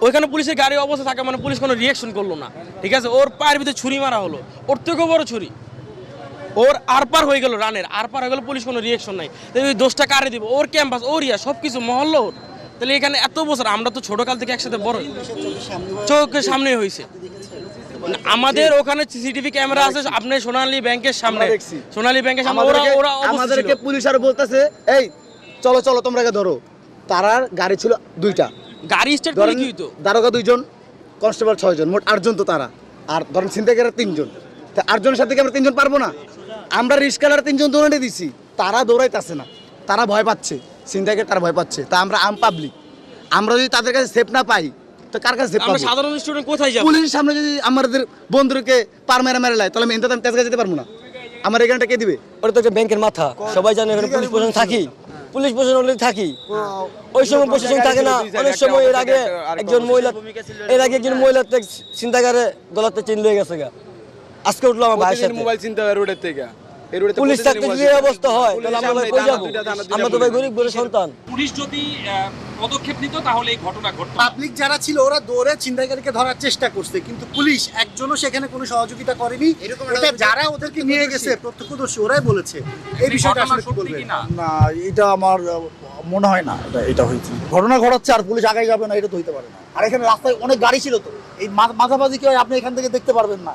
ওইখানে পুলিশের গাড়ি অবস্থা থাকে মানে পুলিশ কোনো রিয়াকশন করলো না, ঠিক আছে। ওর পায়ের ভিতরে ছুরি মারা হলো, ওর থেকেও বড় ছুরি, ওর আরপার হয়ে গেল, রানের আরপার হয়ে গেল, পুলিশ কোনো রিয়াকশন নাই। তাই ওই দোষটা কারে দিব? ওর ক্যাম্পাস, ওর সব কিছু মহল্লা ওর। তাহলে এখানে এত বছর আমরা তো ছোটকাল থেকে একসাথে বড়, চোখের সামনে হয়েছে। আমাদের ওখানে সিসিটিভি ক্যামেরা আছে, আপনি সোনালী ব্যাংকের সামনে, সোনালী ব্যাংকের সামনে ওরা আমাদেরকে পুলিশ আর বলতেছে এই চলো চলো তোমরা ধরো। তারার গাড়ি ছিল 2টা, গাড়ি স্টার্ট করে কি হইতো? দারোগা 2 জন, কনস্টেবল 6 জন, মোট 8 জন তো তারা। আর ধরেন ছিনতাইকারী 3 জন, তা 8 জনের সাথে কি আমরা 3 জন পারবো না? আমরা রিস্কালার 3 জন দৌড়াতে দিছি, তারা দৌড়াইতেছে না, তারা ভয় পাচ্ছে, ছিনতাইকারী তারা ভয় পাচ্ছে। তা আমরা আম পাবলিক, আমরা যদি তাদের কাছে সেফ না পাই তো কার কাছে সেফ পাবো? আমরা সাধারণ স্টুডেন্ট কোথায় যাব? পুলিশের সামনে যদি আমাদের বন্ধুকে পার মেরে লাই, তাহলে আমি এনতে তেজ যেতে পারবো না। আমার এখানটা কে দিবে? ওটা তো একটা ব্যাংকের মাথা, সবাই জানে এখানে পুলিশ প্রশাসন থাকি, পুলিশ প্রশাসন অলরেডি থাকি। ওই সময় প্রশাসন থাকে না, অনেক সময় এর আগে একজন মহিলা চিন্তাকারে গলাতে চেন লয়ে গেছে গা, আজকে উঠলো আমার ভাইয়ের সাথে মোবাইল চিন্তা রোডের থেকে। পুলিশ থাকতে যদি এই অবস্থা হয় তাহলে আমরা ভাই কই যাবো? আমরা তো ভাই গরিব ঘরের সন্তান। পুলিশ যদি পদক্ষেপ নিত তাহলে এই ঘটনা ঘটতো। পাবলিক যারা ছিল ওরা দৌড়ে ছিনতাইকারীকে ধরার চেষ্টা করছে, কিন্তু পুলিশ একজনও সেখানে কোনো সহযোগিতা করেনি। এটা যারা ওদেরকে নিয়ে গেছে প্রত্যক্ষদর্শী ওরাই বলেছে। এই বিষয়টা আসলে কি বলবেন? না, এটা আমার মনে হয় না এটা হয়েছে। ঘটনা ঘটাচ্ছে আর পুলিশ আগাই যাবে না, এটা তো হইতে পারে না। আর এখানে রাস্তায় অনেক গাড়ি ছিল, তো এই মাঝামাঝি কি হয় আপনি এখান থেকে দেখতে পারবেন না।